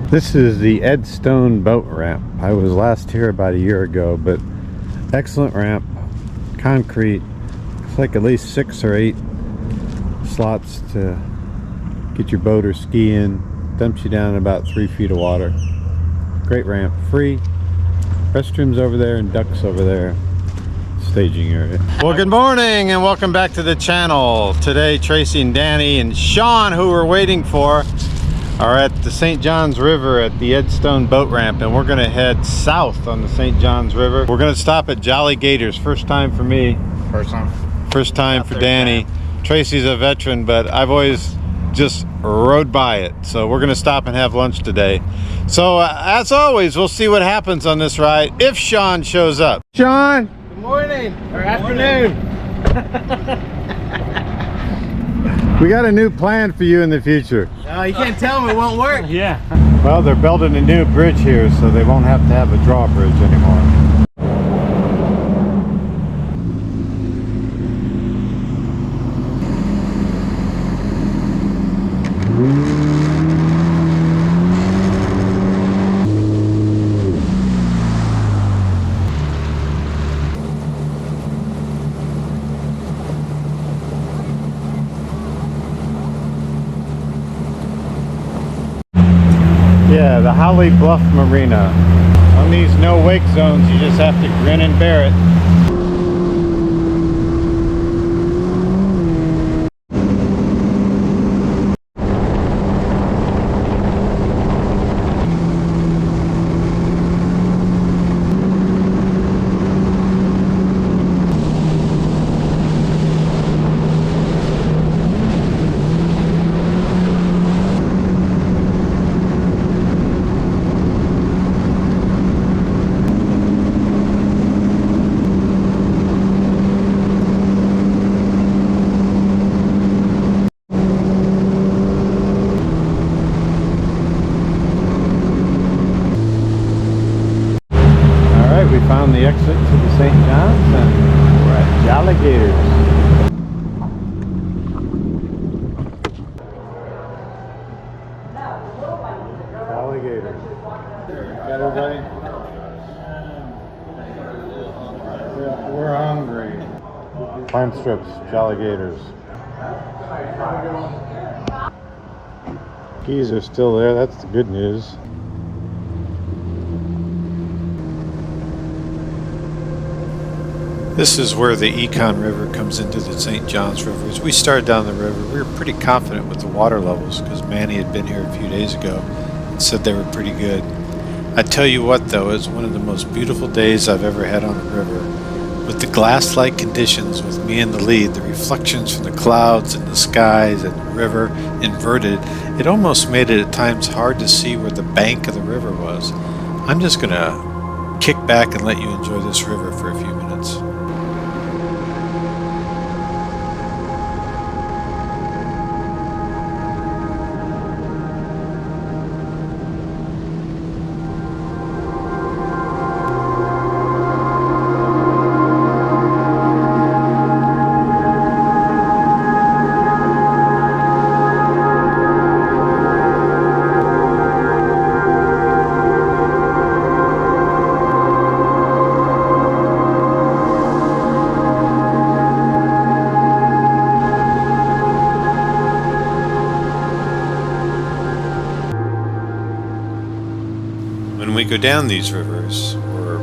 This is the Ed Stone boat ramp. I was last here about a year ago, but excellent ramp, concrete. It's like at least 6 or 8 slots to get your boat or ski in. Dumps you down in about 3 feet of water. Great ramp, free. Restrooms over there and ducks over there. Staging area. Well, good morning and welcome back to the channel. Today Tracy and Danny and Shawn, who we're waiting for, are at the St. Johns River at the Ed Stone boat ramp, and we're gonna head south on the St. Johns River. We're gonna stop at Jolly Gators. First time for me. First time for Danny. Tracy's a veteran, but I've always just rode by it. So we're gonna stop and have lunch today. So as always, we'll see what happens on this ride if Shawn shows up. Shawn! Good morning, or afternoon. We got a new plan for you in the future. Oh, you can't tell them it won't work. Yeah. Well, they're building a new bridge here, so they won't have to have a drawbridge anymore. Yeah, the Holly Bluff Marina. On these no wake zones, you just have to grin and bear it. We found the exit to the St. Johns and we're at Jolly Gators. Jolly Gators. Got everybody? We're hungry. Climb strips, Jolly Gators. Keys are still there, that's the good news. This is where the Econ River comes into the St. Johns River. As we started down the river, we were pretty confident with the water levels because Manny had been here a few days ago and said they were pretty good. I tell you what though, it's one of the most beautiful days I've ever had on the river. With the glass-like conditions with me in the lead, the reflections from the clouds and the skies and the river inverted, it almost made it at times hard to see where the bank of the river was. I'm just gonna kick back and let you enjoy this river for a few minutes. When we go down these rivers, we're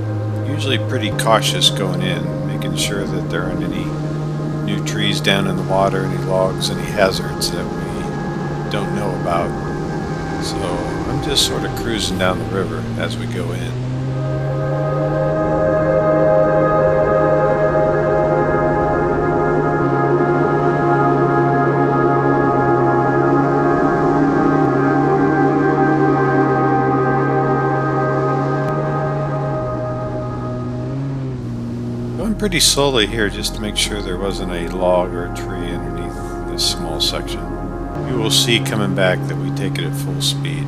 usually pretty cautious going in, making sure that there aren't any new trees down in the water, any logs, any hazards that we don't know about. So I'm just sort of cruising down the river as we go in. Pretty slowly here just to make sure there wasn't a log or a tree underneath this small section. You will see coming back that we take it at full speed.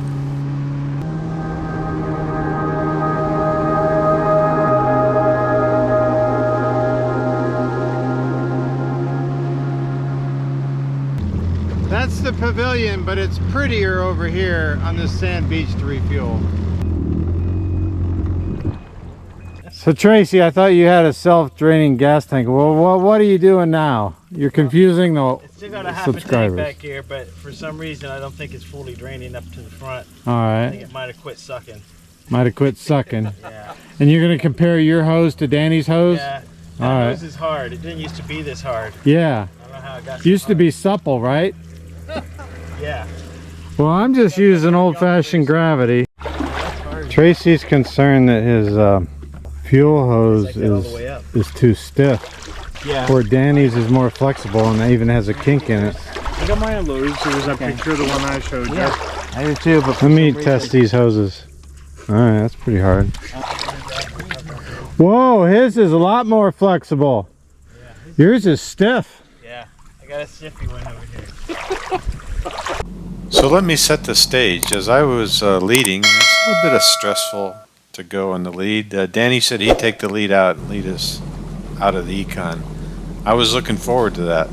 That's the pavilion, but it's prettier over here on this sand beach to refuel. So Tracy, I thought you had a self-draining gas tank. Well, what are you doing now? You're confusing the It's still got a half a tank subscribers. back here, but for some reason I don't think it's fully draining up to the front. All I think right, it might have quit sucking. might have quit sucking. Yeah. And you're gonna compare your hose to Danny's hose? Yeah. All That right. hose is hard. It didn't used to be this hard. Yeah. I don't know how it got so Used to hard. be supple, right? Yeah. Well, I'm just using old-fashioned gravity. Tracy's concerned that his fuel hose Like that all the way up. is too stiff. Yeah. Where Danny's is more flexible and even has a kink in it. I got mine loose. There was a picture of the one I showed you. I do too, but Let me test these hoses. Alright, that's pretty hard. Whoa, his is a lot more flexible. Yours is stiff. Yeah. I got a stiffy one over here. So let me set the stage. As I was leading, it's a little bit stressful to go in the lead. Danny said he'd take the lead out and lead us out of the Econ. I was looking forward to that.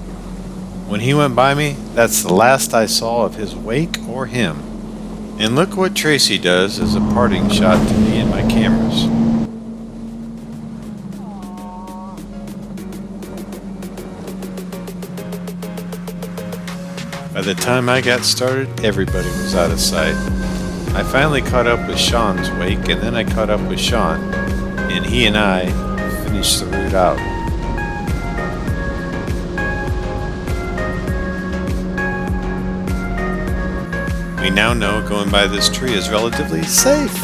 When he went by me, that's the last I saw of his wake or him. And look what Tracy does as a parting shot to me and my cameras. By the time I got started, everybody was out of sight. I finally caught up with Shawn's wake, and then I caught up with Shawn, and he and I finished the route out. We now know going by this tree is relatively safe.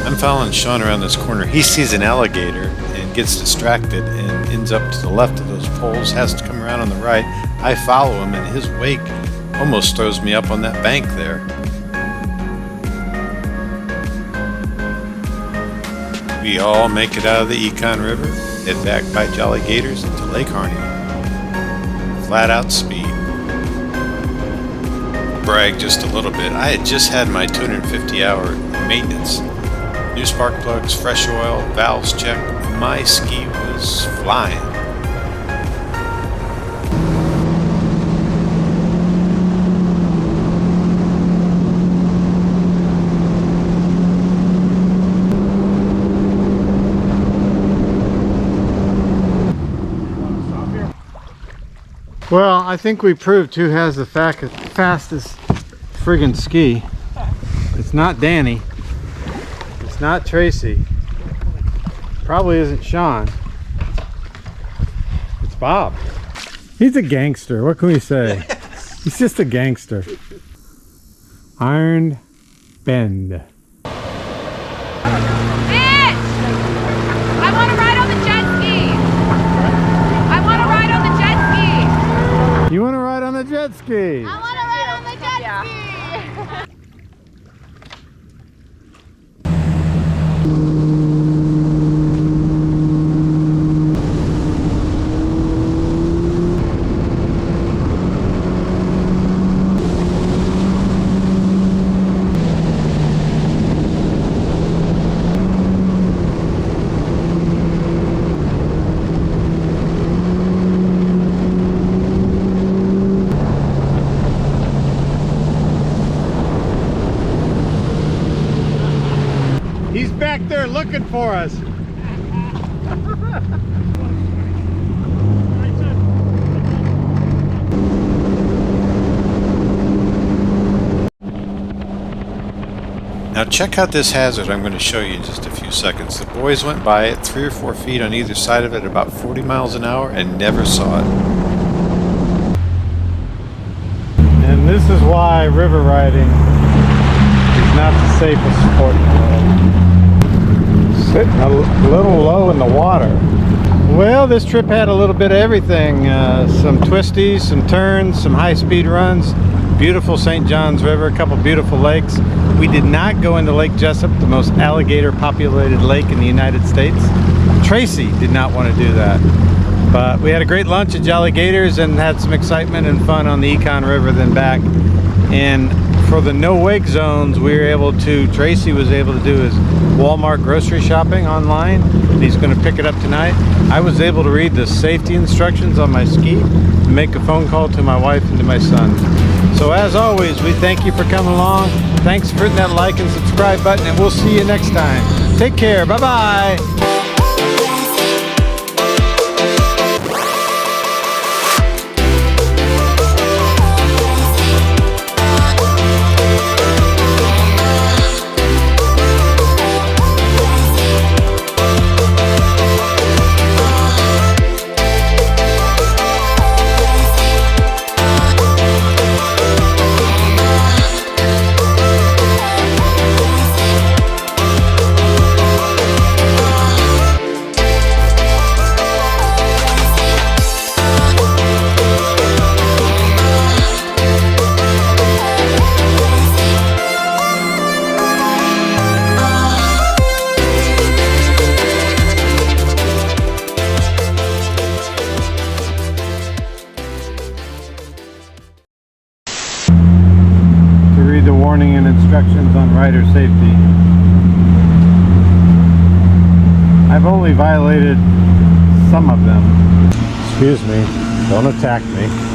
I'm following Shawn around this corner. He sees an alligator and gets distracted and ends up to the left of those poles, has to come around on the right. I follow him, and his wake almost throws me up on that bank there. We all make it out of the Econ River, head back by Jolly Gators into Lake Harney. Flat out speed. Brag just a little bit. I had just had my 250-hour maintenance. New spark plugs, fresh oil, valves checked. My ski was flying. Well, I think we proved who has the fastest friggin' ski. It's not Danny. It's not Tracy. Probably isn't Shawn. It's Bob. He's a gangster. What can we say? He's just a gangster. Iron Bend. Bitch! I want to ride on the jet ski! I want to ride on the jet ski! You want to ride on the jet ski? I want to ride on the jet ski! He's back there looking for us. Now check out this hazard I'm going to show you in just a few seconds. The boys went by it 3 or 4 feet on either side of it at about 40 miles an hour and never saw it. And this is why river riding is not the safest sport in the world. Sitting a little low in the water. Well, this trip had a little bit of everything. Some twisties, some turns, some high-speed runs. Beautiful St. John's River, a couple beautiful lakes. We did not go into Lake Jessup, the most alligator-populated lake in the United States. Tracy did not want to do that. But we had a great lunch at Jolly Gators and had some excitement and fun on the Econ River, then back. And for the no-wake zones, we were able to, Tracy was able to do his Walmart grocery shopping online. And he's going to pick it up tonight. I was able to read the safety instructions on my ski and make a phone call to my wife and to my son. So as always, we thank you for coming along. Thanks for hitting that like and subscribe button, and we'll see you next time. Take care. Bye-bye. The warning and instructions on rider safety. I've only violated some of them. Excuse me, don't attack me.